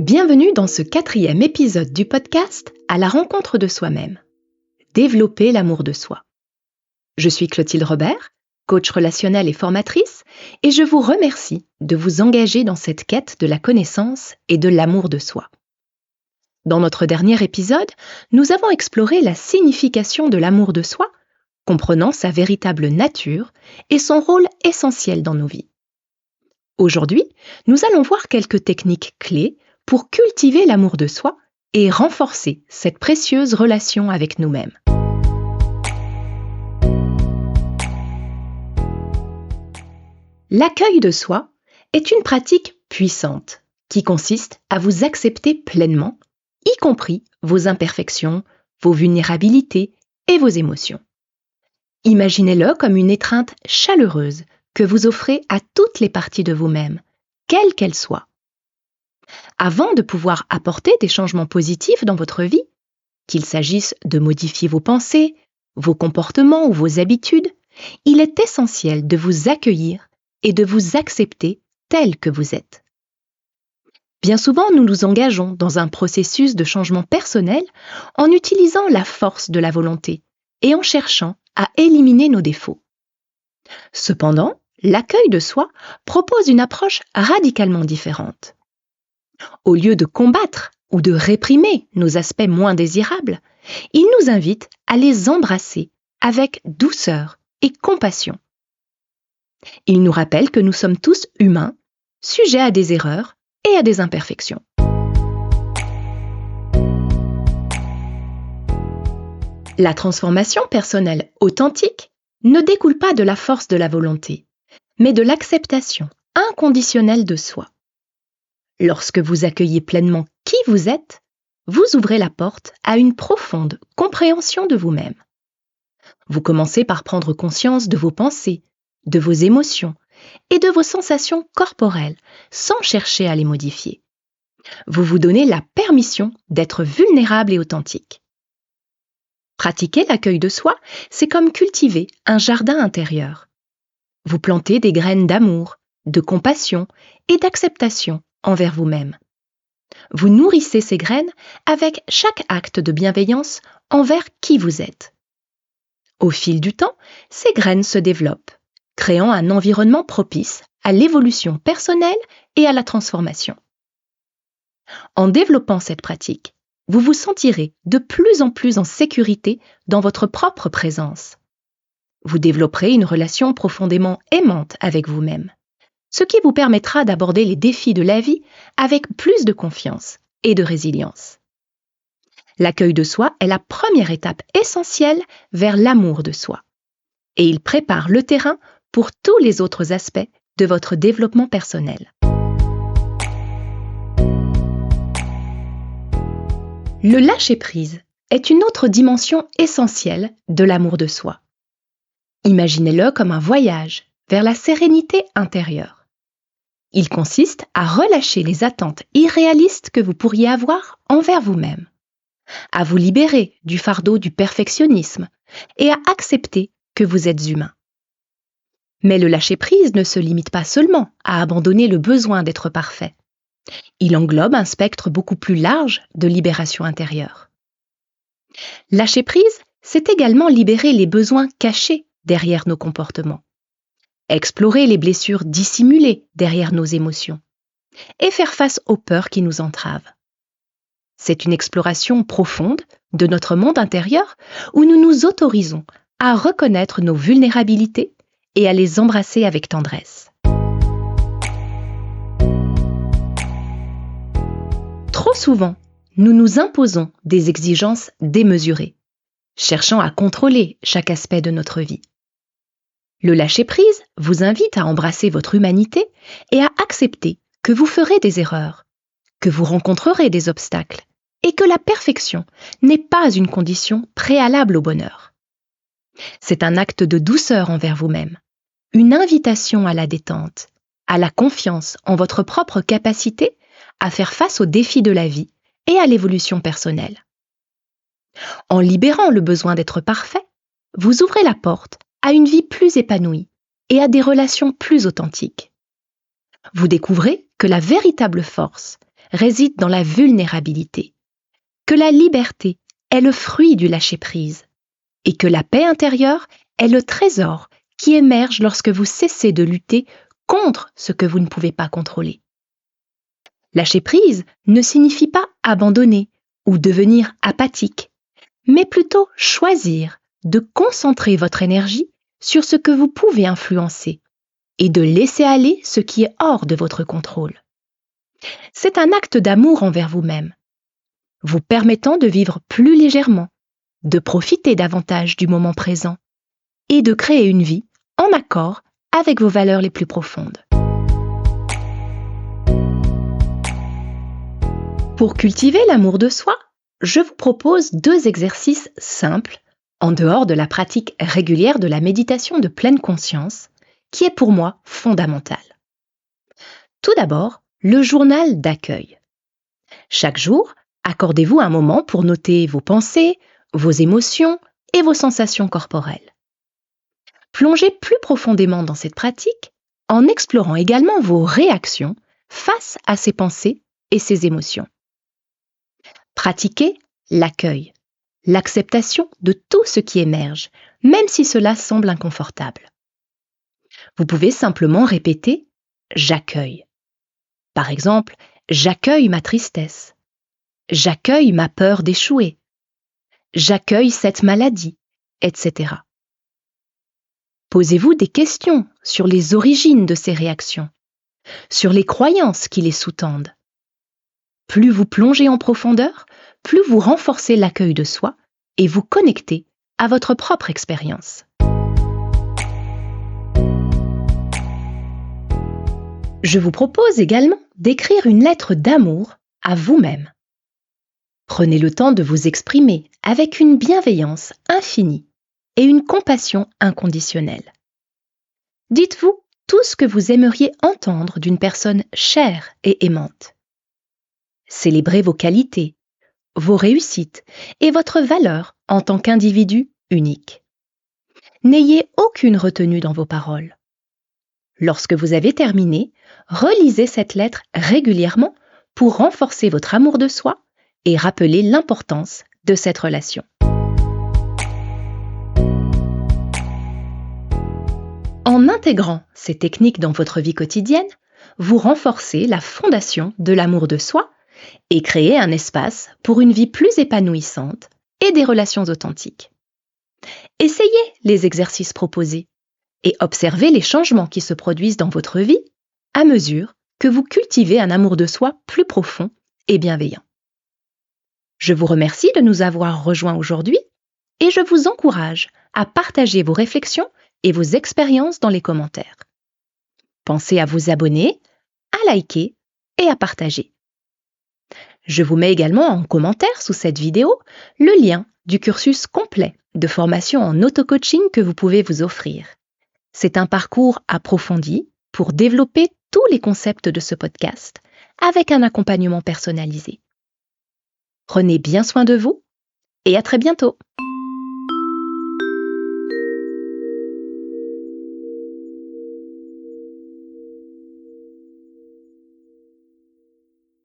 Bienvenue dans ce 4e épisode du podcast À la rencontre de soi-même. Développer l'amour de soi. Je suis Clotilde Robert, coach relationnelle et formatrice, et je vous remercie de vous engager dans cette quête de la connaissance et de l'amour de soi. Dans notre dernier épisode, nous avons exploré la signification de l'amour de soi, comprenant sa véritable nature et son rôle essentiel dans nos vies. Aujourd'hui, nous allons voir quelques techniques clés pour cultiver l'amour de soi et renforcer cette précieuse relation avec nous-mêmes. L'accueil de soi est une pratique puissante qui consiste à vous accepter pleinement, y compris vos imperfections, vos vulnérabilités et vos émotions. Imaginez-le comme une étreinte chaleureuse que vous offrez à toutes les parties de vous-même, quelles qu'elles soient. Avant de pouvoir apporter des changements positifs dans votre vie, qu'il s'agisse de modifier vos pensées, vos comportements ou vos habitudes, il est essentiel de vous accueillir et de vous accepter tel que vous êtes. Bien souvent, nous nous engageons dans un processus de changement personnel en utilisant la force de la volonté et en cherchant à éliminer nos défauts. Cependant, l'accueil de soi propose une approche radicalement différente. Au lieu de combattre ou de réprimer nos aspects moins désirables, il nous invite à les embrasser avec douceur et compassion. Il nous rappelle que nous sommes tous humains, sujets à des erreurs et à des imperfections. La transformation personnelle authentique ne découle pas de la force de la volonté, mais de l'acceptation inconditionnelle de soi. Lorsque vous accueillez pleinement qui vous êtes, vous ouvrez la porte à une profonde compréhension de vous-même. Vous commencez par prendre conscience de vos pensées, de vos émotions et de vos sensations corporelles sans chercher à les modifier. Vous vous donnez la permission d'être vulnérable et authentique. Pratiquer l'accueil de soi, c'est comme cultiver un jardin intérieur. Vous plantez des graines d'amour, de compassion et d'acceptation envers vous-même. Vous nourrissez ces graines avec chaque acte de bienveillance envers qui vous êtes. Au fil du temps, ces graines se développent, créant un environnement propice à l'évolution personnelle et à la transformation. En développant cette pratique, vous vous sentirez de plus en plus en sécurité dans votre propre présence. Vous développerez une relation profondément aimante avec vous-même, ce qui vous permettra d'aborder les défis de la vie avec plus de confiance et de résilience. L'accueil de soi est la première étape essentielle vers l'amour de soi, et il prépare le terrain pour tous les autres aspects de votre développement personnel. Le lâcher-prise est une autre dimension essentielle de l'amour de soi. Imaginez-le comme un voyage vers la sérénité intérieure. Il consiste à relâcher les attentes irréalistes que vous pourriez avoir envers vous-même, à vous libérer du fardeau du perfectionnisme et à accepter que vous êtes humain. Mais le lâcher-prise ne se limite pas seulement à abandonner le besoin d'être parfait. Il englobe un spectre beaucoup plus large de libération intérieure. Lâcher prise, c'est également libérer les besoins cachés derrière nos comportements, explorer les blessures dissimulées derrière nos émotions et faire face aux peurs qui nous entravent. C'est une exploration profonde de notre monde intérieur où nous nous autorisons à reconnaître nos vulnérabilités et à les embrasser avec tendresse. Trop souvent, nous nous imposons des exigences démesurées, cherchant à contrôler chaque aspect de notre vie. Le lâcher-prise vous invite à embrasser votre humanité et à accepter que vous ferez des erreurs, que vous rencontrerez des obstacles et que la perfection n'est pas une condition préalable au bonheur. C'est un acte de douceur envers vous-même, une invitation à la détente, à la confiance en votre propre capacité à faire face aux défis de la vie et à l'évolution personnelle. En libérant le besoin d'être parfait, vous ouvrez la porte à une vie plus épanouie et à des relations plus authentiques. Vous découvrez que la véritable force réside dans la vulnérabilité, que la liberté est le fruit du lâcher-prise et que la paix intérieure est le trésor qui émerge lorsque vous cessez de lutter contre ce que vous ne pouvez pas contrôler. Lâcher prise ne signifie pas abandonner ou devenir apathique, mais plutôt choisir de concentrer votre énergie sur ce que vous pouvez influencer et de laisser aller ce qui est hors de votre contrôle. C'est un acte d'amour envers vous-même, vous permettant de vivre plus légèrement, de profiter davantage du moment présent et de créer une vie en accord avec vos valeurs les plus profondes. Pour cultiver l'amour de soi, je vous propose 2 exercices simples, en dehors de la pratique régulière de la méditation de pleine conscience, qui est pour moi fondamentale. Tout d'abord, le journal d'accueil. Chaque jour, accordez-vous un moment pour noter vos pensées, vos émotions et vos sensations corporelles. Plongez plus profondément dans cette pratique en explorant également vos réactions face à ces pensées et ces émotions. Pratiquez l'accueil, l'acceptation de tout ce qui émerge, même si cela semble inconfortable. Vous pouvez simplement répéter « j'accueille ». Par exemple, « j'accueille ma tristesse »,« j'accueille ma peur d'échouer »,« j'accueille cette maladie », etc. Posez-vous des questions sur les origines de ces réactions, sur les croyances qui les sous-tendent. Plus vous plongez en profondeur, plus vous renforcez l'accueil de soi et vous connectez à votre propre expérience. Je vous propose également d'écrire une lettre d'amour à vous-même. Prenez le temps de vous exprimer avec une bienveillance infinie et une compassion inconditionnelle. Dites-vous tout ce que vous aimeriez entendre d'une personne chère et aimante. Célébrez vos qualités, vos réussites et votre valeur en tant qu'individu unique. N'ayez aucune retenue dans vos paroles. Lorsque vous avez terminé, relisez cette lettre régulièrement pour renforcer votre amour de soi et rappeler l'importance de cette relation. En intégrant ces techniques dans votre vie quotidienne, vous renforcez la fondation de l'amour de soi et créez un espace pour une vie plus épanouissante et des relations authentiques. Essayez les exercices proposés et observez les changements qui se produisent dans votre vie à mesure que vous cultivez un amour de soi plus profond et bienveillant. Je vous remercie de nous avoir rejoints aujourd'hui et je vous encourage à partager vos réflexions et vos expériences dans les commentaires. Pensez à vous abonner, à liker et à partager. Je vous mets également en commentaire sous cette vidéo le lien du cursus complet de formation en auto-coaching que vous pouvez vous offrir. C'est un parcours approfondi pour développer tous les concepts de ce podcast avec un accompagnement personnalisé. Prenez bien soin de vous et à très bientôt.